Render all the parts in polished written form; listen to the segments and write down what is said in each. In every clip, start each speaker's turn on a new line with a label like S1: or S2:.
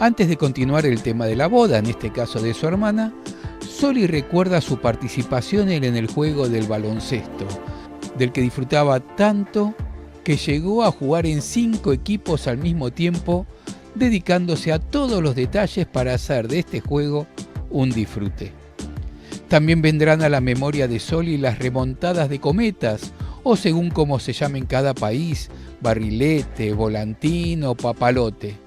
S1: Antes de continuar el tema de la boda, en este caso de su hermana, Scioli recuerda su participación en el juego del baloncesto, del que disfrutaba tanto que llegó a jugar en 5 equipos al mismo tiempo, dedicándose a todos los detalles para hacer de este juego un disfrute. También vendrán a la memoria de Scioli las remontadas de cometas, o según como se llame en cada país, barrilete, volantín o papalote.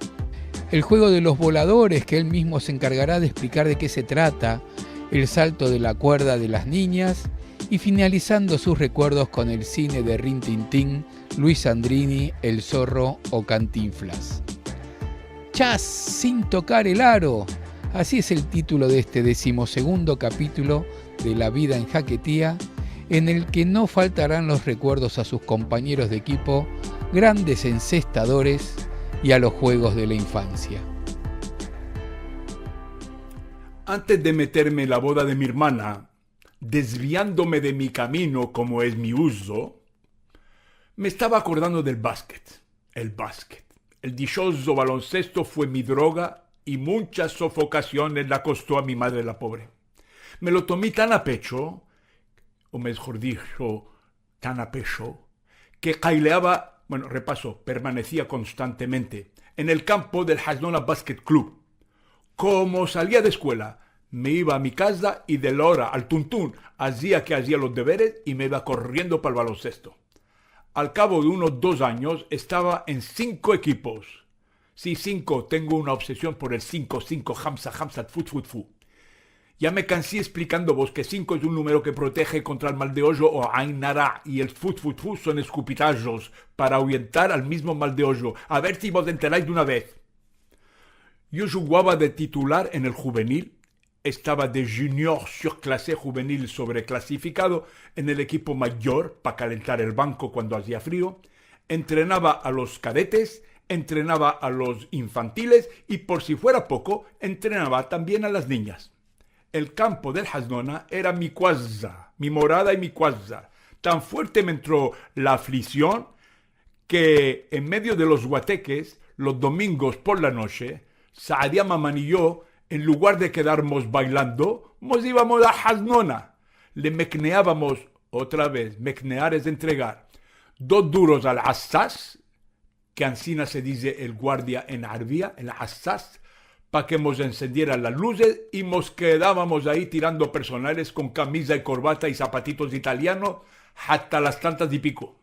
S1: El juego de los voladores, que él mismo se encargará de explicar de qué se trata, el salto de la cuerda de las niñas, y finalizando sus recuerdos con el cine de Rin Tin Tin, Luis Sandrini, El Zorro o Cantinflas. ¡Chas sin tocar el aro! Así es el título de este 12º capítulo de La vida en Jaquetía, en el que no faltarán los recuerdos a sus compañeros de equipo, grandes encestadores y a los juegos de la infancia.
S2: Antes de meterme en la boda de mi hermana, desviándome de mi camino como es mi uso, me estaba acordando del básquet. El básquet. El dichoso baloncesto fue mi droga y muchas sofocaciones la costó a mi madre la pobre. Me lo tomé tan a pecho, o mejor dicho, tan a pecho, que permanecía constantemente en el campo del Hasnona Basket Club. Como salía de escuela, me iba a mi casa y de la hora al tuntún hacía los deberes y me iba corriendo para el baloncesto. Al cabo de unos 2 años estaba en 5 equipos. Sí, 5, tengo una obsesión por el 5, Hamza, Tfu. Ya me cansé explicando vos que 5 es un número que protege contra el mal de hoyo o Ain Nara, y el Tfu son escupitajos para ahuyentar al mismo mal de hoyo. A ver si vos enteráis de una vez. Yo jugaba de titular en el juvenil, estaba de junior surclassé juvenil sobreclasificado en el equipo mayor para calentar el banco cuando hacía frío, entrenaba a los cadetes, entrenaba a los infantiles y, por si fuera poco, entrenaba también a las niñas. El campo del Hasnona era mi casa, mi morada y mi casa. Tan fuerte me entró la aflicción que en medio de los guateques, los domingos por la noche, Saadia Mamán y yo, en lugar de quedarnos bailando, nos íbamos a Hasnona. Le mecneábamos, otra vez, mecnear es entregar, 2 duros al assas, que ansina se dice el guardia en Arabia, el assas, para que nos encendieran las luces y nos quedábamos ahí tirando personales con camisa y corbata y zapatitos italianos hasta las tantas y pico.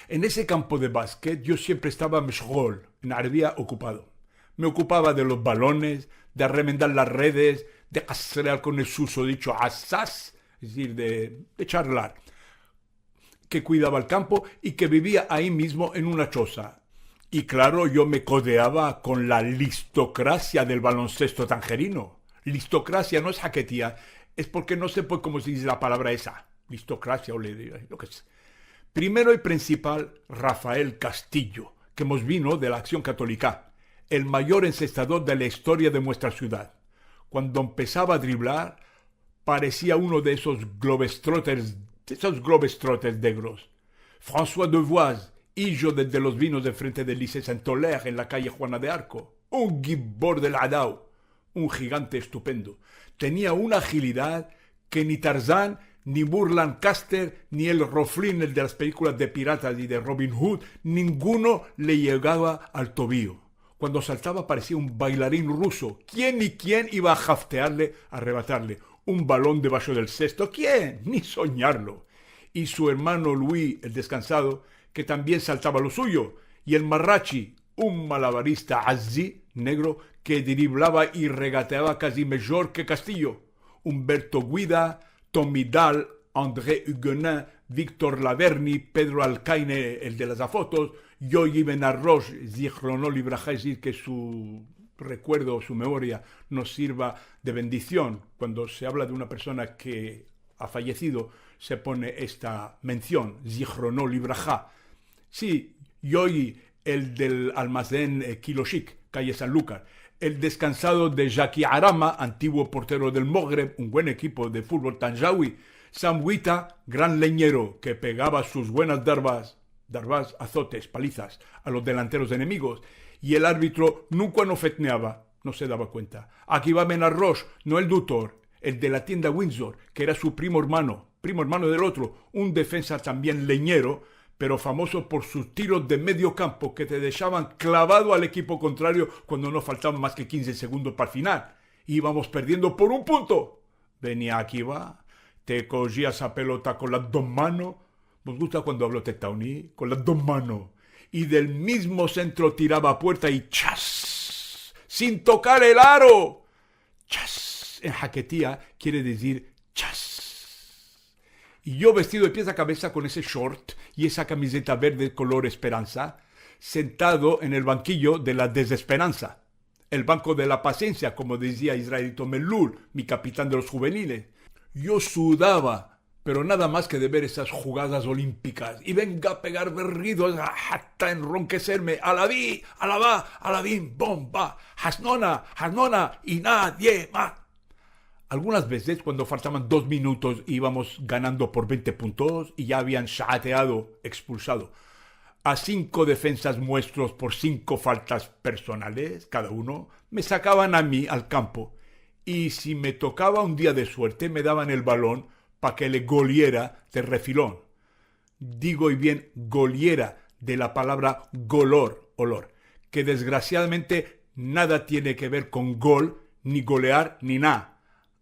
S2: En ese campo de básquet yo siempre estaba meshgol, en Arabia ocupado. Me ocupaba de los balones, de remendar las redes, de castrear con el susodicho assas, es decir, de charlar, que cuidaba el campo y que vivía ahí mismo en una choza. Y claro, yo me codeaba con la listocracia del baloncesto tangerino. Listocracia no es Jaquetía, es porque no sé por cómo se dice la palabra esa. Listocracia o lo que es. Primero y principal, Rafael Castillo, que nos vino de la Acción Católica, el mayor encestador de la historia de nuestra ciudad. Cuando empezaba a driblar, parecía uno de esos globetrotters negros. François Devoise, hijo desde los vinos de frente del Lycée Saint-Hilaire en la calle Juana de Arco. Un gibbor del Adao, un gigante estupendo. Tenía una agilidad que ni Tarzán, ni Burr Lancaster, ni el Roflin, el de las películas de piratas y de Robin Hood, ninguno le llegaba al tobillo. Cuando saltaba parecía un bailarín ruso. ¿Quién iba a jaftearle, a arrebatarle un balón debajo del cesto? ¿Quién? Ni soñarlo. Y su hermano Luis, el descansado, que también saltaba lo suyo. Y el Marrachi, un malabarista así, negro, que driblaba y regateaba casi mejor que Castillo. Humberto Guida, Tommy Dahl, André Huguenin, Víctor Laverny, Pedro Alcaine, el de las fotos, Yoyi Benarroch, Zichrono Libraja, es decir, que su recuerdo, su memoria nos sirva de bendición. Cuando se habla de una persona que ha fallecido, se pone esta mención, Zichrono Libraja. Sí, Yoyi, el del almacén Kilo Chic, calle Sanlúcar. El descansado de Jackie Arama, antiguo portero del Maghreb, un buen equipo de fútbol tanjawi. Sam Wita, gran leñero, que pegaba sus buenas darbas, azotes, palizas, a los delanteros enemigos. y el árbitro nunca nos fetneaba, no se daba cuenta. Aquí va Benarroch, no el doctor, el de la tienda Windsor, que era su primo hermano del otro, un defensa también leñero, pero famoso por sus tiros de medio campo que te dejaban clavado al equipo contrario cuando no faltaban más que 15 segundos para el final. Íbamos perdiendo por 1 punto. Venía aquí, va, te cogía esa pelota con las 2 manos. ¿Vos gusta cuando hablo tetaoní? Con las 2 manos. Y del mismo centro tiraba a puerta y ¡chas! ¡Sin tocar el aro! ¡Chas! En jaquetía quiere decir ¡chas! Y yo vestido de pies a cabeza con ese short y esa camiseta verde color esperanza, sentado en el banquillo de la desesperanza. El banco de la paciencia, como decía Israelito Melul, mi capitán de los juveniles. Yo sudaba, pero nada más que de ver esas jugadas olímpicas. Y venga a pegar berridos hasta enronquecerme. Alabí, alabá, alabín, bomba, hasnona y nadie más. Algunas veces, cuando faltaban 2 minutos, íbamos ganando por 20 puntos y ya habían chateado, expulsado a 5 defensas nuestros por 5 faltas personales, cada uno, me sacaban a mí al campo. Y si me tocaba un día de suerte, me daban el balón para que le goliera de refilón. Digo y bien goliera, de la palabra golor, olor, que desgraciadamente nada tiene que ver con gol, ni golear, ni nada.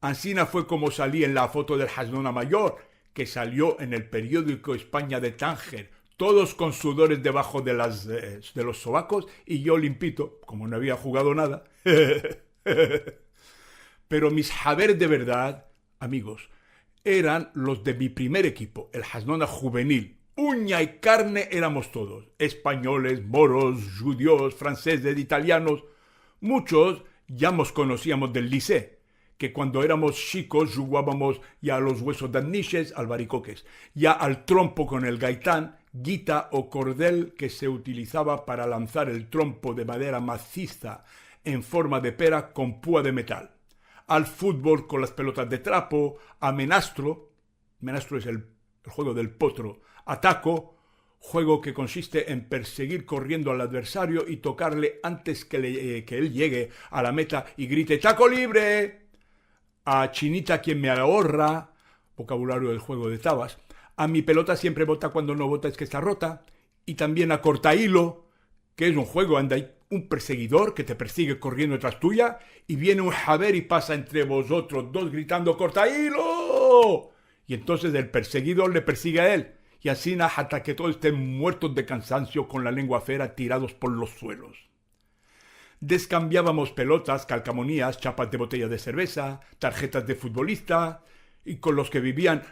S2: Ansina fue como salí en la foto del Hasnona Mayor, que salió en el periódico España de Tánger, todos con sudores debajo de los sobacos y yo limpito, como no había jugado nada. Pero mis haber de verdad, amigos, eran los de mi primer equipo, el Hasnona Juvenil. Uña y carne éramos todos, españoles, moros, judíos, franceses, italianos. Muchos ya nos conocíamos del liceo, que cuando éramos chicos jugábamos ya a los huesos de niches, albaricoques, ya al trompo con el gaitán, guita o cordel que se utilizaba para lanzar el trompo de madera maciza en forma de pera con púa de metal, al fútbol con las pelotas de trapo, a menastro es el juego del potro, a taco, juego que consiste en perseguir corriendo al adversario y tocarle antes que él llegue a la meta y grite ¡taco libre! A chinita quien me ahorra, vocabulario del juego de tabas, a mi pelota siempre bota cuando no bota es que está rota, y también a cortahilo, que es un juego donde hay un perseguidor que te persigue corriendo detrás tuya, y viene un javer y pasa entre vosotros dos gritando ¡cortahilo! Y entonces el perseguidor le persigue a él, y así hasta que todos estén muertos de cansancio con la lengua afuera tirados por los suelos. Descambiábamos pelotas, calcamonías, chapas de botella de cerveza, tarjetas de futbolista, y con los que vivían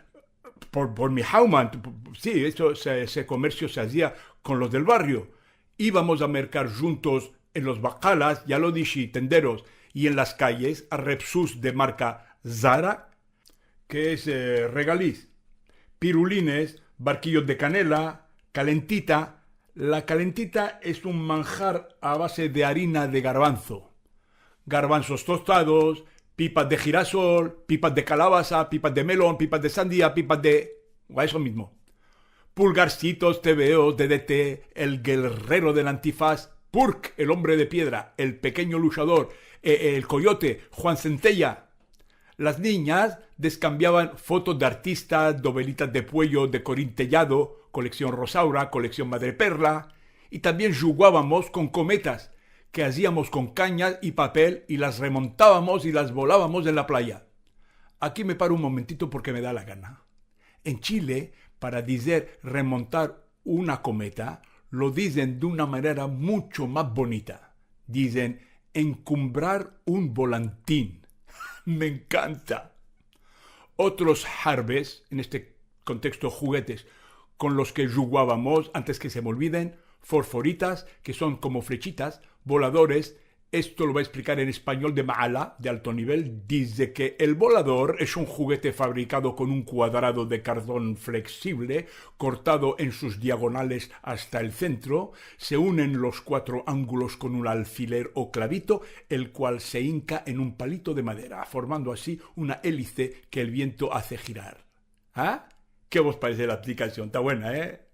S2: por mi Hauman, sí, ese comercio se hacía con los del barrio. Íbamos a mercar juntos en los bacalas, ya lo dije, tenderos, y en las calles a repsus de marca Zara, que es regaliz, pirulines, barquillos de canela, calentita. La calentita es un manjar a base de harina de garbanzo. Garbanzos tostados, pipas de girasol, pipas de calabaza, pipas de melón, pipas de sandía, pipas de... eso mismo. Pulgarcitos, tebeos, DDT, el guerrero del antifaz, Purk, el hombre de piedra, el pequeño luchador, el coyote, Juan Centella. Las niñas descambiaban fotos de artistas, novelitas de Puello, de Corín Tellado, colección Rosaura, colección Madreperla, y también jugábamos con cometas, que hacíamos con cañas y papel y las remontábamos y las volábamos en la playa. Aquí me paro un momentito porque me da la gana. En Chile, para decir remontar una cometa, lo dicen de una manera mucho más bonita. Dicen encumbrar un volantín. Me encanta. Otros harbes, en este contexto juguetes, con los que jugábamos, antes que se me olviden, forforitas, que son como flechitas, voladores. Esto lo voy a explicar en español de Maala, de alto nivel. Dice que el volador es un juguete fabricado con un cuadrado de cartón flexible, cortado en sus diagonales hasta el centro. Se unen los 4 ángulos con un alfiler o clavito, el cual se hinca en un palito de madera, formando así una hélice que el viento hace girar. ¿Ah? ¿Qué os parece la aplicación? Está buena, ¿eh?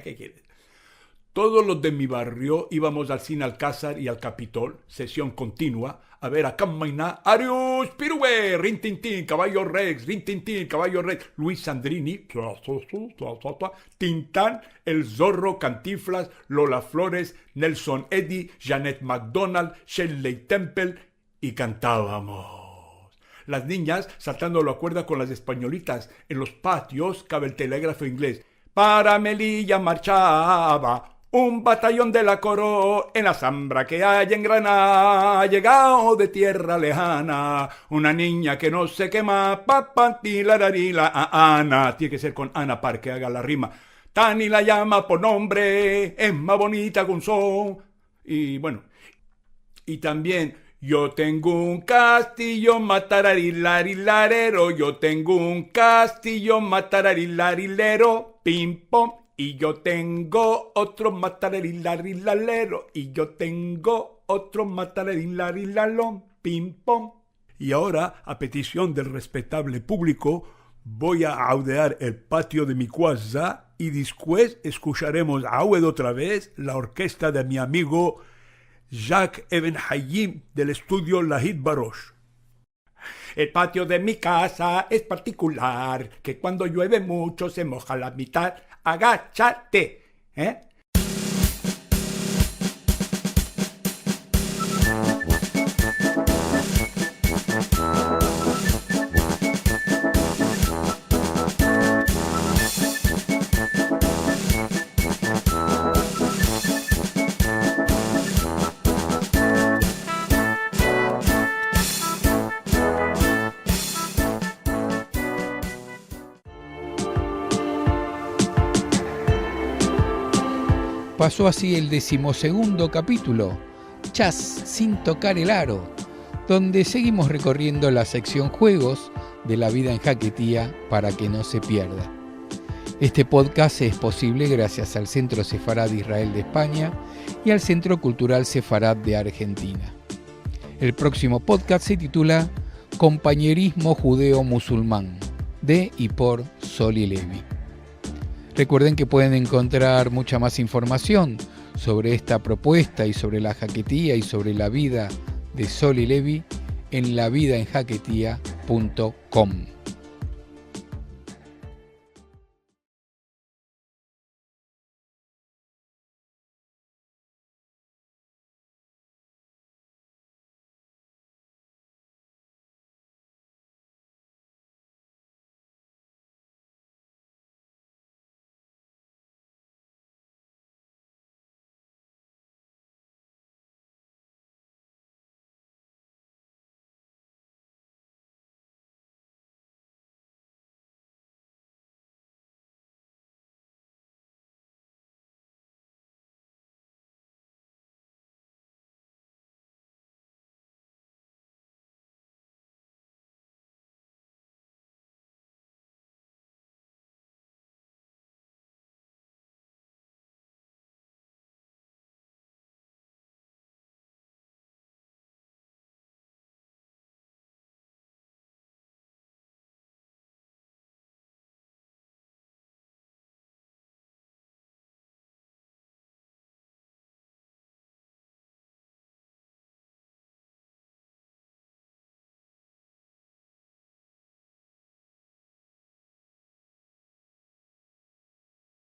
S2: ¿Qué quieres? Todos los de mi barrio íbamos al Cine Alcázar y al Capitol, sesión continua, a ver a Cammainá, Arius, Pirue, Rintintín, Caballo Rex, Rintintín, Caballo Rex, Luis Sandrini, Tintán, El Zorro, Cantinflas, Lola Flores, Nelson Eddy, Jeanette MacDonald, Shirley Temple, y cantábamos. Las niñas saltando la cuerda con las españolitas. En los patios cabe el telégrafo inglés. Para Melilla marchaba un batallón de la Coro en la zambra que hay en Granada, llegado de tierra lejana, una niña que no se quema, papantilararila a Ana, tiene que ser con Ana para que haga la rima, Tani la llama por nombre, es más bonita que un son, y bueno, y también, yo tengo un castillo, matararilarilero, yo tengo un castillo, matararilarilero, pim pom. Y yo tengo otro matararilarilero, y yo tengo otro matararilarilalo, pim pom. Y ahora, a petición del respetable público, voy a audear el patio de mi casa y después escucharemos otra vez la orquesta de mi amigo Jacques Eben Hayim del estudio Lahid Barosh. El patio de mi casa es particular, que cuando llueve mucho se moja la mitad. Agáchate, ¿eh?
S1: Pasó así el 12º capítulo, Chas sin tocar el aro, donde seguimos recorriendo la sección juegos de la vida en Jaquetía para que no se pierda. Este podcast es posible gracias al Centro Sefarad Israel de España y al Centro Cultural Sefarad de Argentina. El próximo podcast se titula Compañerismo Judeo-Musulmán, de y por Soli Levi. Recuerden que pueden encontrar mucha más información sobre esta propuesta y sobre la Jaquetía y sobre la vida de Soli Levi en lavidaenjaquetía.com.